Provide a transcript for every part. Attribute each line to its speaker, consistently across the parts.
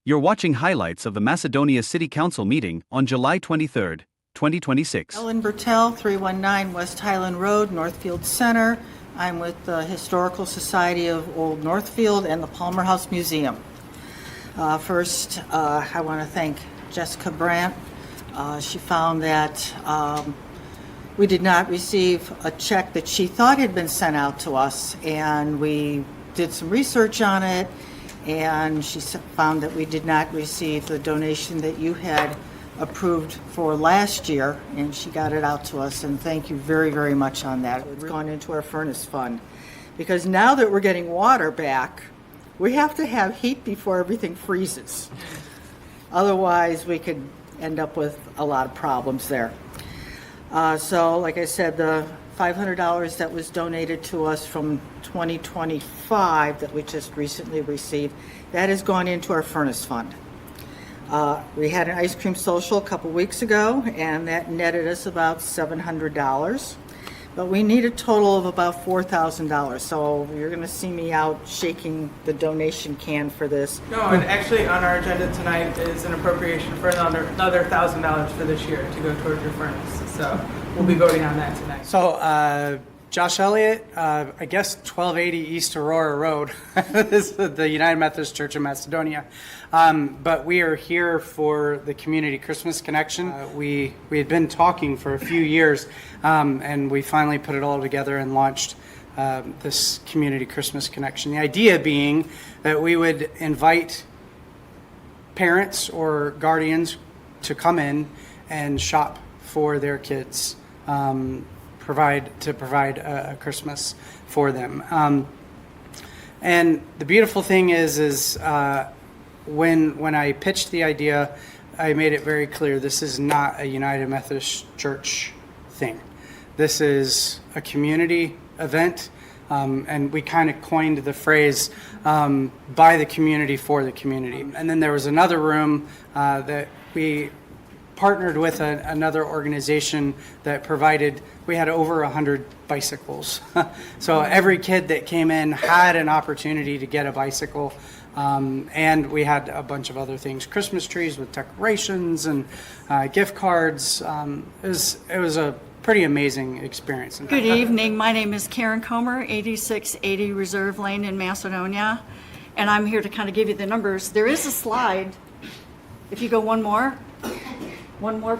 Speaker 1: You're watching highlights of the Macedonia City Council meeting on July 23, 2026.
Speaker 2: Ellen Bertel, 319 West Highland Road, Northfield Center. I'm with the Historical Society of Old Northfield and the Palmer House Museum. First, I want to thank Jessica Brandt. She found that we did not receive a check that she thought had been sent out to us, and we did some research on it, and she found that we did not receive the donation that you had approved for last year, and she got it out to us, and thank you very, very much on that. It's gone into our furnace fund, because now that we're getting water back, we have to have heat before everything freezes. Otherwise, we could end up with a lot of problems there. So, like I said, the $500 that was donated to us from 2025 that we just recently received, that has gone into our furnace fund. We had an ice cream social a couple weeks ago, and that netted us about $700. But we need a total of about $4,000. So you're going to see me out shaking the donation can for this.
Speaker 3: No, and actually on our agenda tonight is an appropriation for another $1,000 for this year to go towards your furnace. So we'll be voting on that tonight.
Speaker 4: So, Josh Elliott, I guess 1280 East Aurora Road. This is the United Methodist Church of Macedonia. But we are here for the Community Christmas Connection. We had been talking for a few years, and we finally put it all together and launched this Community Christmas Connection. The idea being that we would invite parents or guardians to come in and shop for their kids. Provide a Christmas for them. And the beautiful thing is when I pitched the idea, I made it very clear this is not a United Methodist Church thing. This is a community event, and we kind of coined the phrase by the community for the community. And then there was another room that we partnered with another organization that provided, we had over 100 bicycles. So every kid that came in had an opportunity to get a bicycle. And we had a bunch of other things, Christmas trees with decorations and gift cards. It was a pretty amazing experience.
Speaker 5: Good evening. My name is Karen Comer, 8680 Reserve Lane in Macedonia. And I'm here to kind of give you the numbers. There is a slide. If you go one more,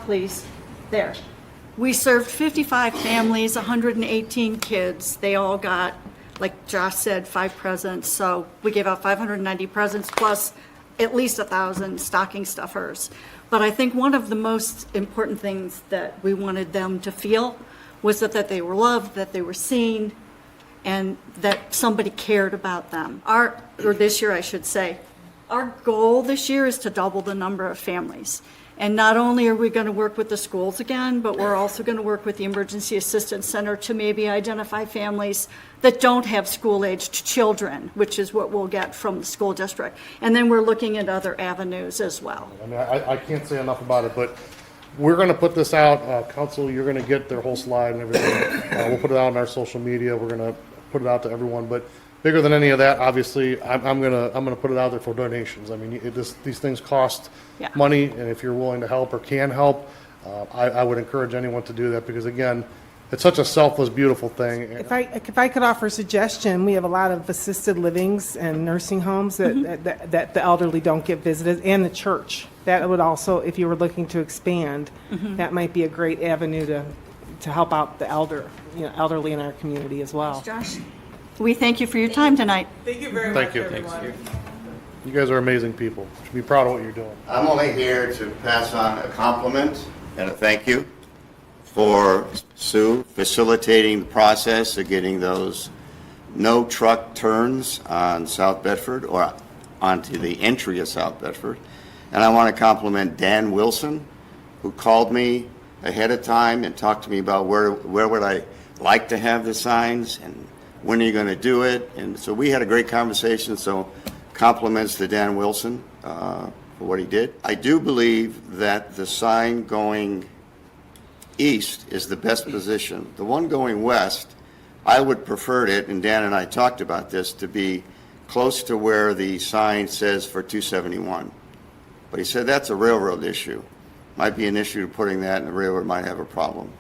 Speaker 5: please. There. We served 55 families, 118 kids. They all got, like Josh said, 5 presents. So we gave out 590 presents plus at least 1,000 stocking stuffers. But I think one of the most important things that we wanted them to feel was that they were loved, that they were seen, and that somebody cared about them. Or this year, I should say, our goal this year is to double the number of families. And not only are we going to work with the schools again, but we're also going to work with the Emergency Assistance Center to maybe identify families that don't have school-aged children, which is what we'll get from the school district. And then we're looking at other avenues as well.
Speaker 6: I mean, I can't say enough about it, but we're going to put this out. Council, you're going to get their whole slide and everything. We'll put it out on our social media. We're going to put it out to everyone. But bigger than any of that, obviously, I'm gonna put it out there for donations. I mean, these things cost money, and if you're willing to help or can help, I would encourage anyone to do that, because again, it's such a selfless, beautiful thing.
Speaker 7: If I could offer a suggestion, we have a lot of assisted livings and nursing homes that the elderly don't get visited, and the church. That would also, if you were looking to expand, that might be a great avenue to help out the elderly in our community as well.
Speaker 5: Josh? We thank you for your time tonight.
Speaker 3: Thank you very much,
Speaker 6: Thank you.
Speaker 3: everyone.
Speaker 6: You guys are amazing people. You should be proud of what you're doing.
Speaker 8: I'm only here to pass on a compliment and a thank you for Sue facilitating the process of getting those no truck turns on South Bedford or onto the entry of South Bedford. And I want to compliment Dan Wilson, who called me ahead of time and talked to me about where would I like to have the signs and when are you going to do it? And so we had a great conversation. So compliments to Dan Wilson for what he did. I do believe that the sign going east is the best position. The one going west, I would prefer it, and Dan and I talked about this, to be close to where the sign says for 271. But he said that's a railroad issue. Might be an issue putting that, and the railroad might have a problem.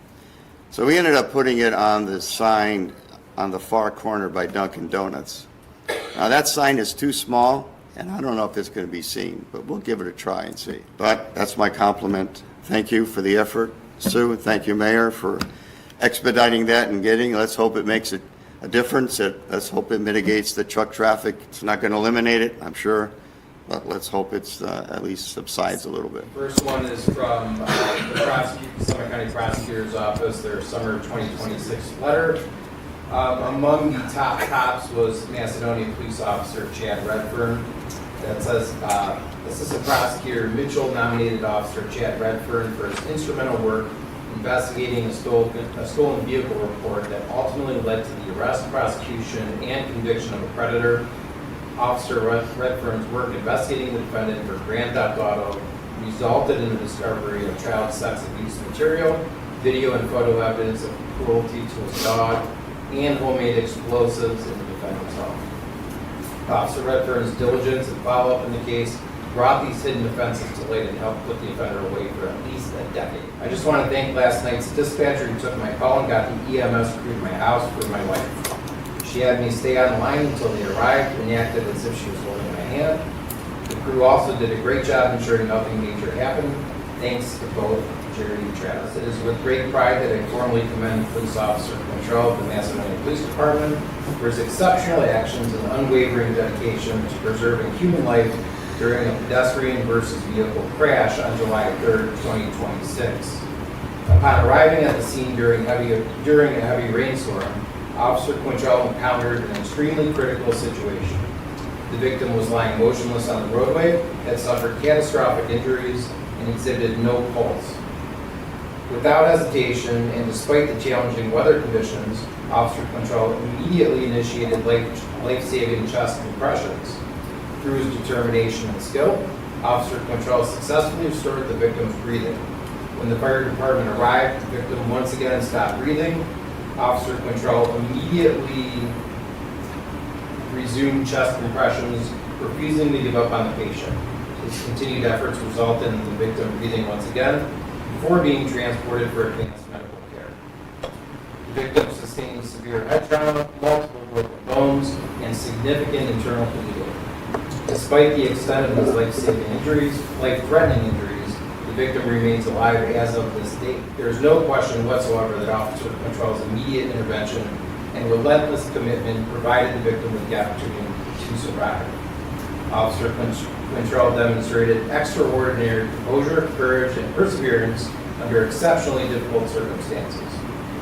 Speaker 8: So we ended up putting it on the sign on the far corner by Dunkin' Donuts. Now that sign is too small, and I don't know if it's going to be seen, but we'll give it a try and see. But that's my compliment. Thank you for the effort, Sue. Thank you, Mayor, for expediting that and let's hope it makes a difference. Let's hope it mitigates the truck traffic. It's not going to eliminate it, I'm sure, but let's hope it's at least subsides a little bit.
Speaker 9: First one is from the Summit County Prosecutor's Office, their summer 2026 letter. Among the top tops was Macedonia Police Officer Chad Redfern. That says, Assistant Prosecutor Mitchell nominated Officer Chad Redfern for his instrumental work investigating a stolen vehicle report that ultimately led to the arrest, prosecution, and conviction of a predator. Officer Redfern's work investigating the defendant for grand theft auto resulted in the discovery of child sex abuse material, video and photo evidence of cruelty to his dog, and homemade explosives in the defendant's home. Officer Redfern's diligence and follow-up in the case brought these hidden offenses to light and helped put the offender away for at least a decade. I just want to thank last night's dispatcher who took my call and got the EMS crew to my house for my wife. She had me stay on the line until they arrived and acted as if she was holding my hand. The crew also did a great job ensuring nothing major happened, thanks to both Jerry and Travis. It is with great pride that I formally commend Police Officer Control of the Macedonia Police Department for his exceptional actions and unwavering dedication to preserving human life during a pedestrian versus vehicle crash on July 3rd, 2026. Upon arriving at the scene during a heavy rainstorm, Officer Quintrell encountered an extremely critical situation. The victim was lying motionless on the roadway, had suffered catastrophic injuries, and exhibited no pulse. Without hesitation, and despite the challenging weather conditions, Officer Quintrell immediately initiated life-saving chest compressions. Through his determination and skill, Officer Quintrell successfully restored the victim's breathing. When the fire department arrived, the victim once again stopped breathing. Officer Quintrell immediately resumed chest compressions, refusing to give up on the patient. His continued efforts resulted in the victim breathing once again before being transported for advanced medical care. The victim sustained severe head trauma, multiple broken bones, and significant internal bleeding. Despite the extent of his life-threatening injuries, the victim remains alive as of this date. There is no question whatsoever that Officer Quintrell's immediate intervention and relentless commitment provided the victim with the opportunity to survive. Officer Quintrell demonstrated extraordinary composure, courage, and perseverance under exceptionally difficult circumstances.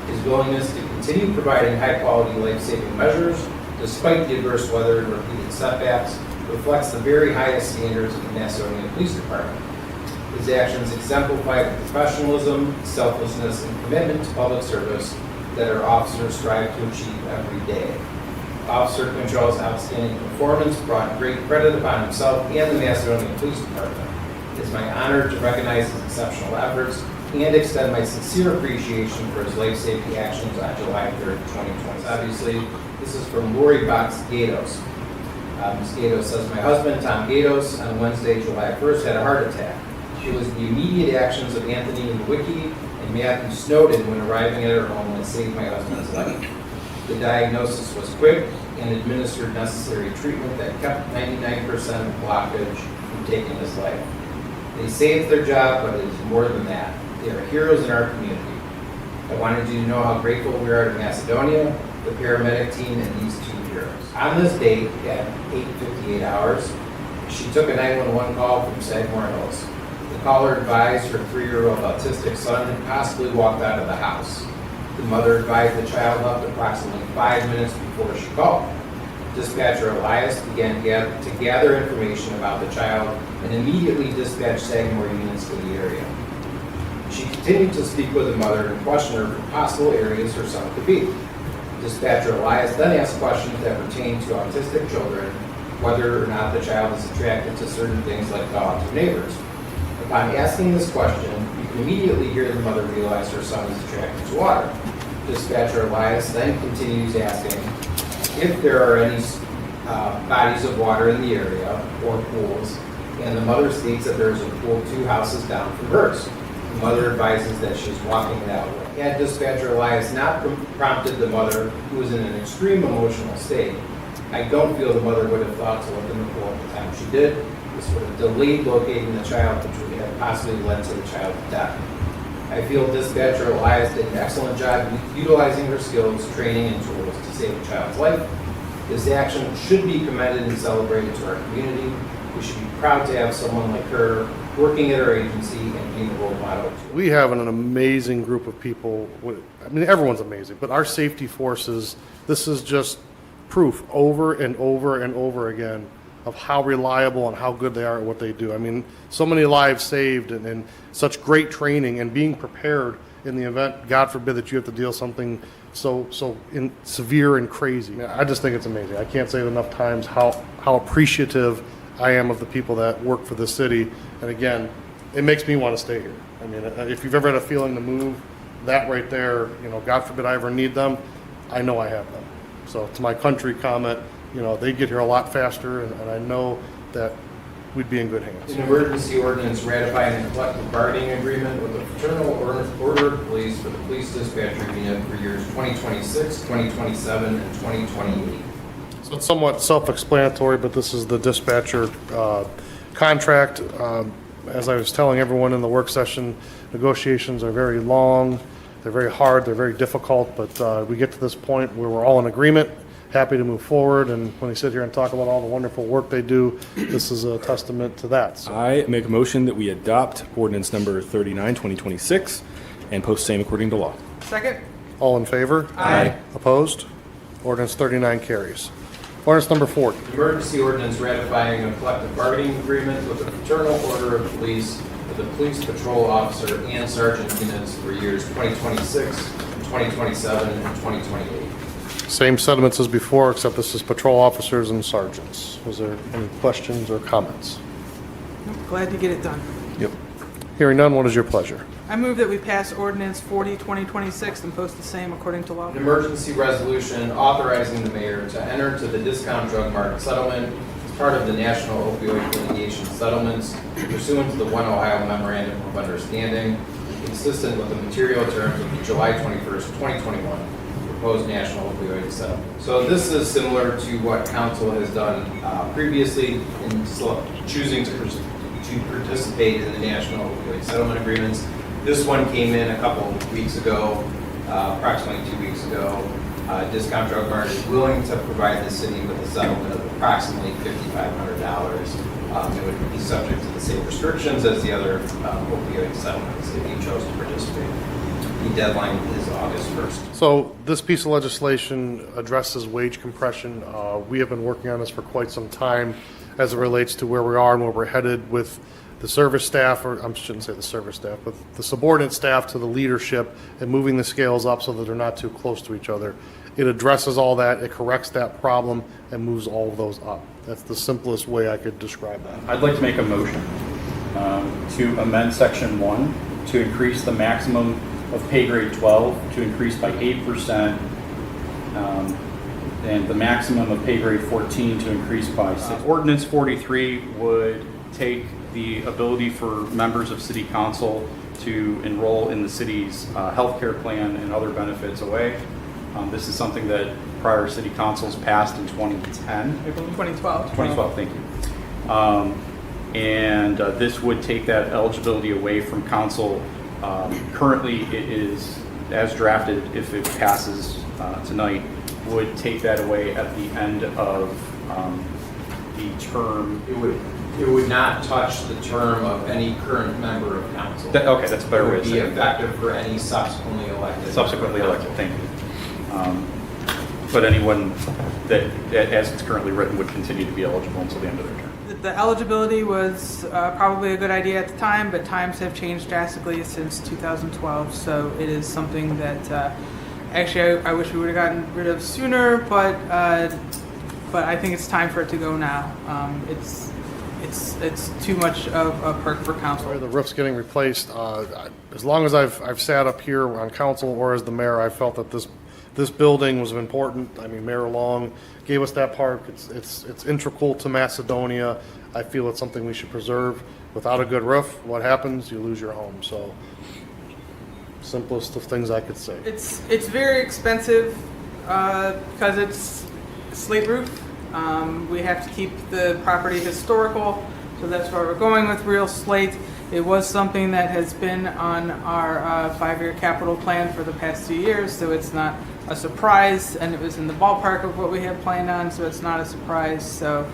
Speaker 9: His willingness to continue providing high-quality life-saving measures, despite the adverse weather and repeated setbacks, reflects the very highest standards of the Macedonia Police Department. His actions exemplify the professionalism, selflessness, and commitment to public service that our officers strive to achieve every day. Officer Quintrell's outstanding performance brought great credit upon himself and the Macedonia Police Department. It is my honor to recognize his exceptional efforts and extend my sincere appreciation for his life-saving actions on July 3rd, 2020. Obviously, this is from Lori Box Gatos. Ms. Gatos says, my husband, Tom Gatos, on Wednesday, July 1st, had a heart attack. It was the immediate actions of Anthony Nowicki and Matthew Snowden when arriving at her home that saved my husband's life. The diagnosis was quick and administered necessary treatment that kept 99% of blockage from taking his life. They saved their job, but it is more than that. They are heroes in our community. I wanted you to know how grateful we are to Macedonia, the paramedic team, and these two heroes. On this date, at 8:58 hours, she took a 911 call from Sagamore Hills. The caller advised her 3-year-old autistic son had possibly walked out of the house. The mother advised the child left approximately 5 minutes before she called. Dispatcher Elias began to gather information about the child and immediately dispatched Sagamore units to the area. She continued to speak with the mother and question her for possible areas her son could be. Dispatcher Elias then asked questions that pertain to autistic children, whether or not the child is attracted to certain things like dogs or neighbors. Upon asking this question, you can immediately hear the mother realize her son is attracted to water. Dispatcher Elias then continues asking if there are any bodies of water in the area or pools, and the mother states that there is a pool 2 houses down from hers. The mother advises that she's walking that way. Had dispatcher Elias not prompted the mother, who was in an extreme emotional state, I don't feel the mother would have thought to look in the pool at the time she did. This would have delayed locating the child, which would have possibly led to the child's death. I feel dispatcher Elias did an excellent job utilizing her skills, training, and tools to save a child's life. This action should be commended and celebrated to our community. We should be proud to have someone like her working at our agency and being a role model.
Speaker 6: We have an amazing group of people. I mean, everyone's amazing, but our safety forces, this is just proof over and over and over again of how reliable and how good they are at what they do. I mean, so many lives saved and such great training and being prepared in the event, God forbid, that you have to deal something so severe and crazy. I just think it's amazing. I can't say it enough times how appreciative I am of the people that work for this city. And again, it makes me want to stay here. I mean, if you've ever had a feeling to move, that right there, you know, God forbid I ever need them, I know I have them. So to my country comment, you know, they get here a lot faster, and I know that we'd be in good hands.
Speaker 9: An emergency ordinance ratifying a collective bargaining agreement with the Fraternal Order of Police for the Police Dispatcher Unit for years 2026, 2027, and 2028.
Speaker 6: So it's somewhat self-explanatory, but this is the dispatcher contract. As I was telling everyone in the work session, negotiations are very long, they're very hard, they're very difficult, but we get to this point where we're all in agreement, happy to move forward, and when we sit here and talk about all the wonderful work they do, this is a testament to that. So
Speaker 10: I make a motion that we adopt ordinance number 39, 2026, and post same according to law.
Speaker 3: Second?
Speaker 6: all in favor?
Speaker 10: Aye.
Speaker 6: Opposed? Ordinance 39 carries. Ordinance number 40.
Speaker 9: Emergency ordinance ratifying a collective bargaining agreement with the Fraternal Order of Police for the Police Patrol Officer and Sergeant units for years 2026, 2027, and 2028.
Speaker 6: Same sentiments as before, except this is patrol officers and sergeants. Was there any questions or comments?
Speaker 3: Glad to get it done.
Speaker 6: Yep. Hearing none, what is your pleasure?
Speaker 3: I move that we pass ordinance 40, 2026 and post the same according to law.
Speaker 9: An emergency resolution authorizing the mayor to enter into the discount drug market settlement as part of the National Opioid Litigation Settlements pursuant to the One Ohio Memorandum of Understanding, consistent with the material terms of the July 21st, 2021 proposed National Opioid Settlement. So this is similar to what council has done previously in choosing to participate in the National Opioid Settlement Agreements. This one came in a couple of weeks ago, approximately 2 weeks ago. Discount Drug Mart is willing to provide the city with a settlement of approximately $5,500. It would be subject to the same restrictions as the other opioid settlements if you chose to participate. The deadline is August 1st.
Speaker 6: So this piece of legislation addresses wage compression. We have been working on this for quite some time as it relates to where we are and where we're headed with the service staff, or I shouldn't say the service staff, but the subordinate staff to the leadership and moving the scales up so that they're not too close to each other. It addresses all that, it corrects that problem, and moves all of those up. That's the simplest way I could describe that.
Speaker 11: I'd like to make a motion to amend section 1 to increase the maximum of pay grade 12 to increase by 8%, and the maximum of pay grade 14 to increase by 6. Ordinance 43 would take the ability for members of city council to enroll in the city's healthcare plan and other benefits away. This is something that prior city councils passed in 2010, I believe.
Speaker 3: 2012.
Speaker 11: 2012, thank you. And this would take that eligibility away from council. Currently, it is, as drafted, if it passes tonight, would take that away at the end of the term.
Speaker 9: It would not touch the term of any current member of council.
Speaker 11: Okay, that's a better way to say
Speaker 9: it. It would be
Speaker 11: it.
Speaker 9: effective for any subsequently elected.
Speaker 11: Thank you. But anyone that, as it's currently written, would continue to be eligible until the end of their term.
Speaker 3: The eligibility was probably a good idea at the time, but times have changed drastically since 2012. So it is something that actually I wish we would have gotten rid of sooner, but I think it's time for it to go now. It's too much of a perk for council.
Speaker 6: The roof's getting replaced. As long as I've sat up here on council or as the mayor, I felt that this this building was important. I mean, Mayor Long gave us that park. It's integral to Macedonia. I feel it's something we should preserve. Without a good roof, what happens? You lose your home. So, simplest of things I could say.
Speaker 3: It's very expensive because it's slate roof. We have to keep the property historical, so that's why we're going with real slate. It was something that has been on our 5-year capital plan for the past 2 years, so it's not a surprise, and it was in the ballpark of what we had planned on, so it's not a surprise. So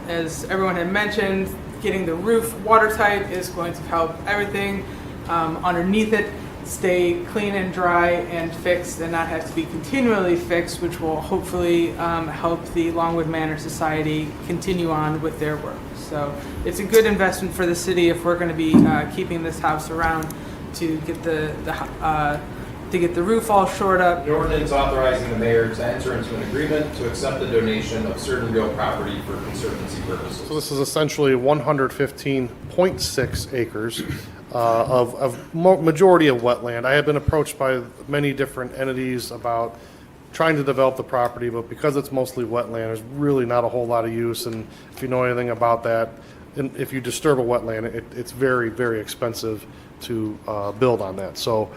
Speaker 3: as everyone had mentioned, getting the roof watertight is going to help everything underneath it stay clean and dry and fixed and not have to be continually fixed, which will hopefully help the Longwood Manor Society continue on with their work. So it's a good investment for the city if we're going to be keeping this house around to get the roof all shored up.
Speaker 9: An ordinance authorizing the mayor to enter into an agreement to accept the donation of certain real property for conservancy purposes.
Speaker 6: So this is essentially 115.6 acres of majority of wetland. I have been approached by many different entities about trying to develop the property, but because it's mostly wetland, there's really not a whole lot of use. And if you know anything about that, and if you disturb a wetland, it's very, very expensive to build on that. So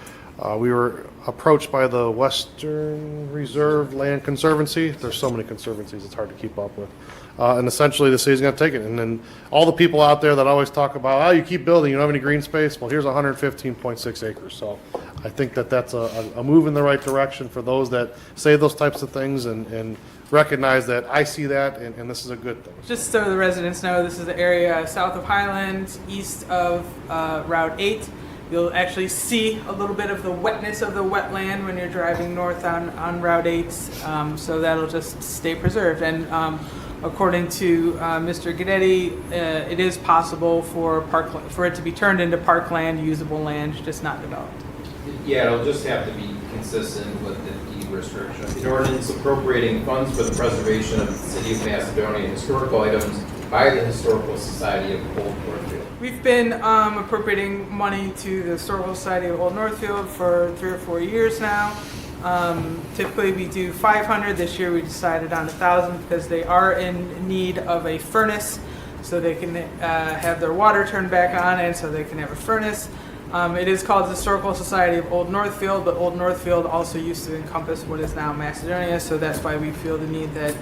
Speaker 6: we were approached by the Western Reserve Land Conservancy. There's so many conservancies, it's hard to keep up with. And essentially the city's going to take it. And then all the people out there that always talk about, oh, you keep building, you don't have any green space. Well, here's 115.6 acres. So I think that that's a move in the right direction for those that say those types of things and recognize that I see that and this is a good thing.
Speaker 3: Just so the residents know, this is the area south of Highland, east of Route 8. You'll actually see a little bit of the wetness of the wetland when you're driving north on Route 8, so that'll just stay preserved. And according to Mr. Guidetti, it is possible for it to be turned into parkland, usable land, just not developed.
Speaker 9: Yeah, it'll just have to be consistent with the deed restriction. An ordinance appropriating funds for the preservation of the City of Macedonia historical items by the Historical Society of Old Northfield.
Speaker 3: We've been appropriating money to the Historical Society of Old Northfield for 3 or 4 years now. Typically we do 500. This year we decided on 1,000 because they are in need of a furnace so they can have their water turned back on and so they can have a furnace. It is called the Historical Society of Old Northfield, but Old Northfield also used to encompass what is now Macedonia, so that's why we feel the need that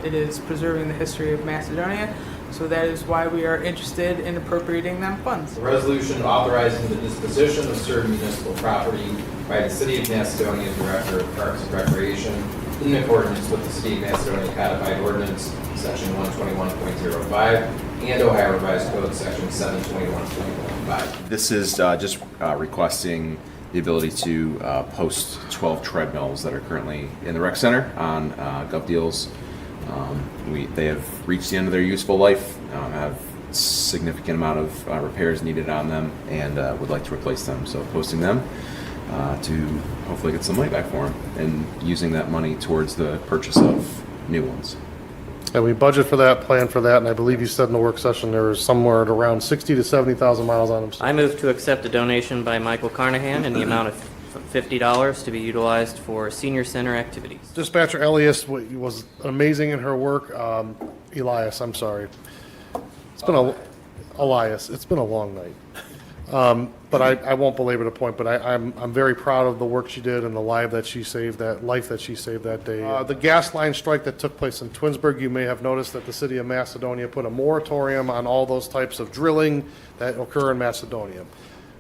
Speaker 3: it is preserving the history of Macedonia. So that is why we are interested in appropriating them funds.
Speaker 9: A resolution authorizing the disposition of certain municipal property by the City of Macedonia Director of Parks and Recreation in accordance with the City of Macedonia Codified Ordinance, Section 121.05, and Ohio Revised Code, Section 721.15.
Speaker 12: This is just requesting the ability to post 12 treadmills that are currently in the rec center on GovDeals. They have reached the end of their useful life, have significant amount of repairs needed on them, and would like to replace them. So posting them to hopefully get some money back for them and using that money towards the purchase of new ones.
Speaker 6: And we budget for that, plan for that, and I believe you said in the work session there was somewhere at around 60 to 70,000 miles on them.
Speaker 13: I move to accept a donation by Michael Carnahan in the amount of $50 to be utilized for senior center activities.
Speaker 6: Dispatcher Elias was amazing in her work. Elias, I'm sorry. It's been Elias. It's been a long night. But I won't belabor the point. But I'm very proud of the work she did and the life that she saved that day. The gas line strike that took place in Twinsburg. You may have noticed that the city of Macedonia put a moratorium on all those types of drilling that occur in Macedonia.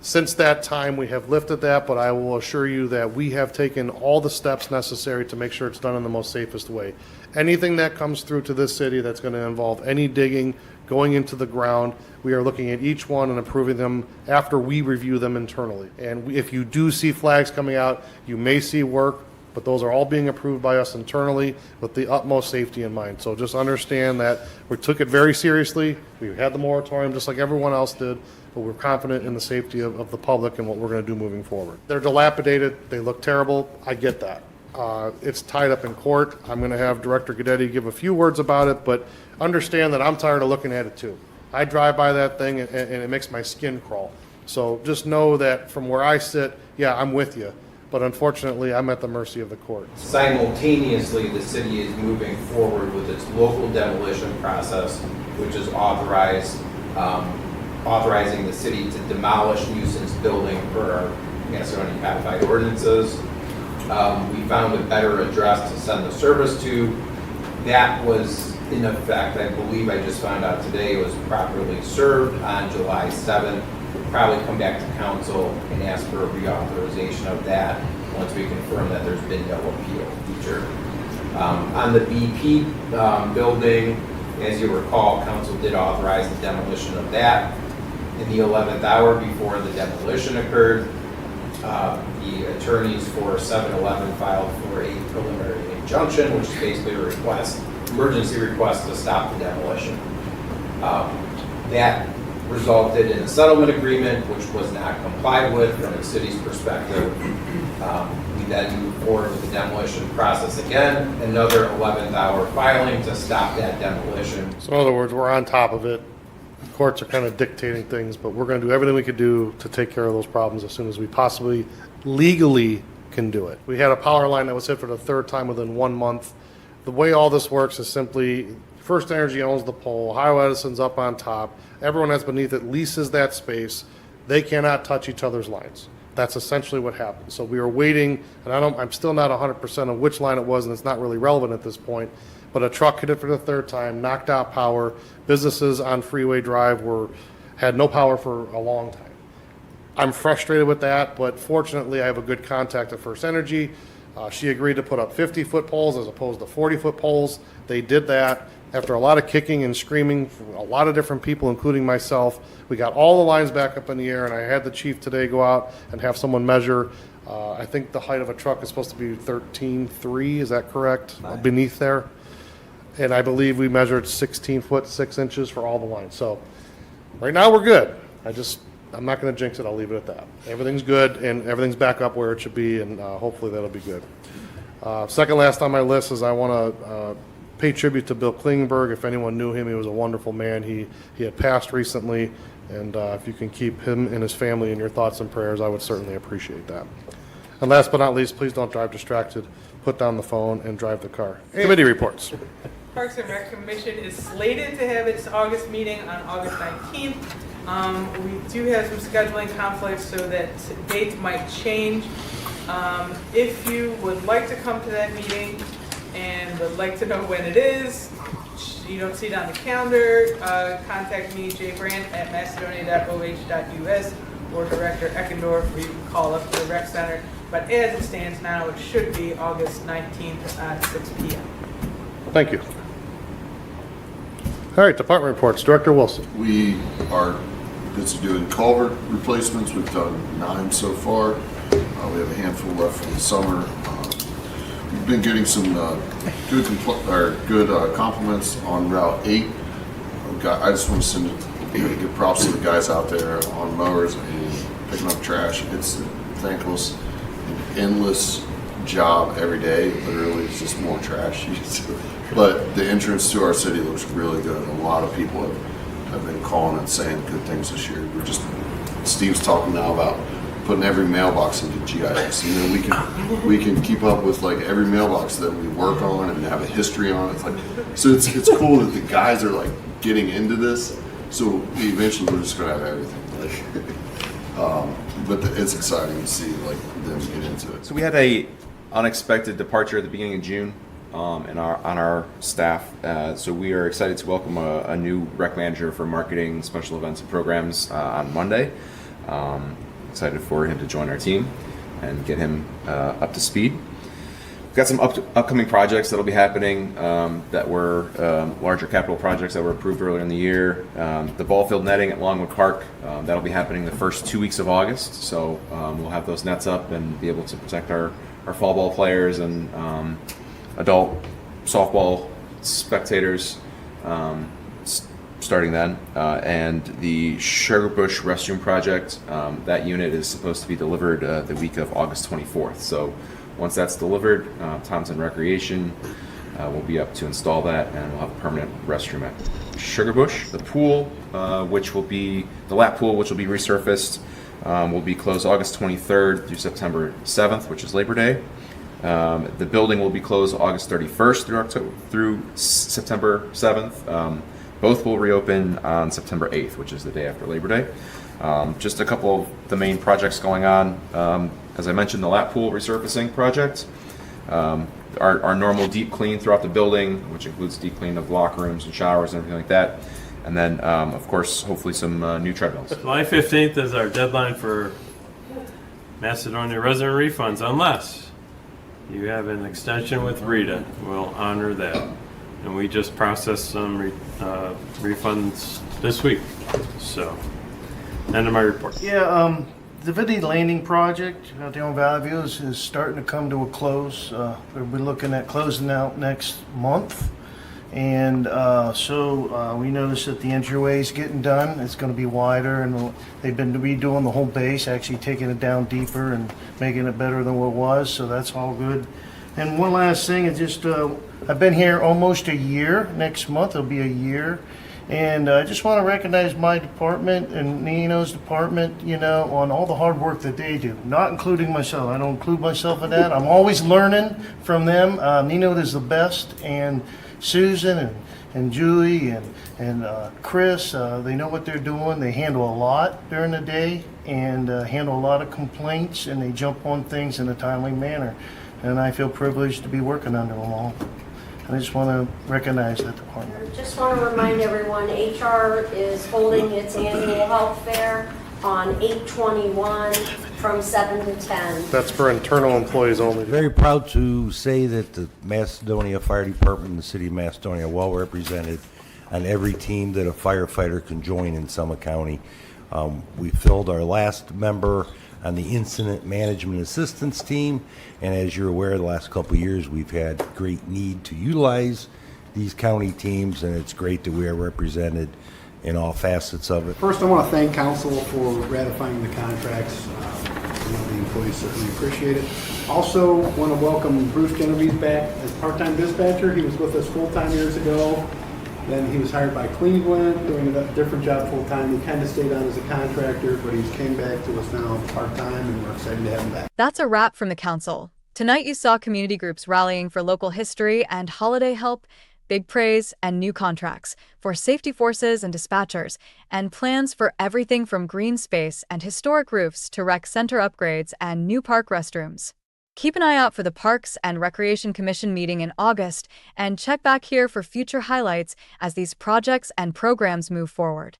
Speaker 6: Since that time, we have lifted that, but I will assure you that we have taken all the steps necessary to make sure it's done in the most safest way. Anything that comes through to this city that's going to involve any digging, going into the ground, we are looking at each one and approving them after we review them internally. And if you do see flags coming out, you may see work, but those are all being approved by us internally with the utmost safety in mind. So just understand that we took it very seriously. We had the moratorium just like everyone else did, but we're confident in the safety of the public and what we're going to do moving forward. They're dilapidated. They look terrible. I get that. It's tied up in court. I'm going to have Director Guidetti give a few words about it, but understand that I'm tired of looking at it too. I drive by that thing and it makes my skin crawl. So just know that from where I sit, yeah, I'm with you. but unfortunately, I'm at the mercy of the courts.
Speaker 9: Simultaneously, the city is moving forward with its local demolition process, which is authorizing the city to demolish nuisance building per our Macedonia codified ordinances. We found a better address to send the service to. That was in effect, I believe I just found out today, it was properly served on July 7th. We'll probably come back to council and ask for a reauthorization of that once we confirm that there's been no appeal feature. On the BP building, as you recall, council did authorize the demolition of that. In the 11th hour before the demolition occurred, the attorneys for 7-Eleven filed for a preliminary injunction, which is basically a request, emergency request to stop the demolition. That resulted in a settlement agreement, which was not complied with from the city's perspective. We then moved forward with the demolition process again, another 11th hour filing to stop that demolition.
Speaker 6: So in other words, we're on top of it. Courts are kind of dictating things, but we're going to do everything we could do to take care of those problems as soon as we possibly legally can do it. We had a power line that was hit for the third time within 1 month. The way all this works is simply First Energy owns the pole, Ohio Edison's up on top, everyone that's beneath it leases that space. They cannot touch each other's lines. That's essentially what happened. So we were waiting, and I'm still not 100% of which line it was, and it's not really relevant at this point, but a truck hit it for the third time, knocked out power. Businesses on Freeway Drive had no power for a long time. I'm frustrated with that, but fortunately I have a good contact at First Energy. She agreed to put up 50-foot poles as opposed to 40-foot poles. They did that. After a lot of kicking and screaming from a lot of different people, including myself, we got all the lines back up in the air, and I had the chief today go out and have someone measure. I think the height of a truck is supposed to be 13.3, is that correct? Beneath there. And I believe we measured 16 foot 6 inches for all the lines. So right now we're good. I'm not going to jinx it. I'll leave it at that. Everything's good and everything's back up where it should be, and hopefully that'll be good. Second last on my list is I want to pay tribute to Bill Klingenberg. If anyone knew him, he was a wonderful man. He had passed recently, and if you can keep him and his family in your thoughts and prayers, I would certainly appreciate that. And last but not least, please don't drive distracted. Put down the phone and drive the car. Committee reports.
Speaker 3: Parks and Rec Commission is slated to have its August meeting on August 19th. We do have some scheduling conflicts, so that dates might change. If you would like to come to that meeting and would like to know when it is, you don't see it on the calendar, contact me, Jay Brandt, at macedonia.oh.us, or Director Eckendorf, or you can call up the rec center. But as it stands now, it should be August 19th at 6 p.m.
Speaker 6: Thank you. All right, department reports. Director Wilson.
Speaker 14: We are busy doing culvert replacements. We've done 9 so far. We have a handful left for the summer. We've been getting some good compliments on Route 8. I just want to give props to the guys out there on mowers and picking up trash. It's thankless and endless job every day. Literally, it's just more trash. But the entrance to our city looks really good. A lot of people have been calling and saying good things this year. Steve's talking now about putting every mailbox into GIS. You know, we can keep up with like every mailbox that we work on and have a history on. It's like, so it's cool that the guys are like getting into this. So eventually we're just gonna have everything. But it's exciting to see like them get into it.
Speaker 12: So we had a unexpected departure at the beginning of June on our staff. So we are excited to welcome a new rec manager for marketing, special events, and programs on Monday. Excited for him to join our team and get him up to speed. We've got some upcoming projects that'll be happening that were larger capital projects that were approved earlier in the year. The ball field netting at Longwood Park, that'll be happening the first 2 weeks of August. So we'll have those nets up and be able to protect our fall ball players and adult softball spectators starting then. And the Sugarbush restroom project, that unit is supposed to be delivered the week of August 24th. So once that's delivered, Thompson Recreation will be up to install that, and we'll have a permanent restroom at Sugar Bush. The pool, which will be the lap pool, which will be resurfaced, will be closed August 23rd through September 7th, which is Labor Day. The building will be closed August 31st through September 7th. Both will reopen on September 8th, which is the day after Labor Day. Just a couple of the main projects going on. As I mentioned, the lap pool resurfacing project. Our normal deep clean throughout the building, which includes deep clean of locker rooms and showers and everything like that. And then, of course, hopefully some new treadmills.
Speaker 15: July 15th is our deadline for Macedonia resident refunds, unless you have an extension with Rita. We'll honor that. And we just processed some refunds this week. So, end of my report.
Speaker 16: Yeah, the Vinny Landing project out there on Valley View is starting to come to a close. We'll be looking at closing out next month. And so we noticed that the entryway is getting done. It's going to be wider, and they've been redoing the whole base, actually taking it down deeper and making it better than what it was. So that's all good. And one last thing, is just I've been here almost a year. Next month it'll be a year. And I just want to recognize my department and Nino's department, you know, on all the hard work that they do, not including myself. I don't include myself in that. I'm always learning from them. Nino is the best, and Susan and Julie and Chris, they know what they're doing. They handle a lot during the day and handle a lot of complaints, and they jump on things in a timely manner. And I feel privileged to be working under them all. I just want to recognize that department.
Speaker 17: Just want to remind everyone, HR is holding its annual health fair on 8/21 from 7 to 10.
Speaker 6: That's for internal employees only.
Speaker 18: Very proud to say that the Macedonia Fire Department and the City of Macedonia are well represented on every team that a firefighter can join in Summit County. We filled our last member on the Incident Management Assistance Team, and as you're aware, the last couple of years we've had great need to utilize these county teams, and it's great that we are represented in all facets of it.
Speaker 19: First, I want to thank Council for ratifying the contracts. The employees certainly appreciate it. Also, want to welcome Bruce Genovese back as part-time dispatcher. He was with us full-time years ago. Then he was hired by Cleveland, doing a different job full-time. He kind of stayed on as a contractor, but he's came back to us now part-time, and we're excited to have him back.
Speaker 20: That's a wrap from the Council. Tonight you saw community groups rallying for local history and holiday help, big praise, and new contracts for safety forces and dispatchers, and plans for everything from green space and historic roofs to rec center upgrades and new park restrooms. Keep an eye out for the Parks and Recreation Commission meeting in August, and check back here for future highlights as these projects and programs move forward.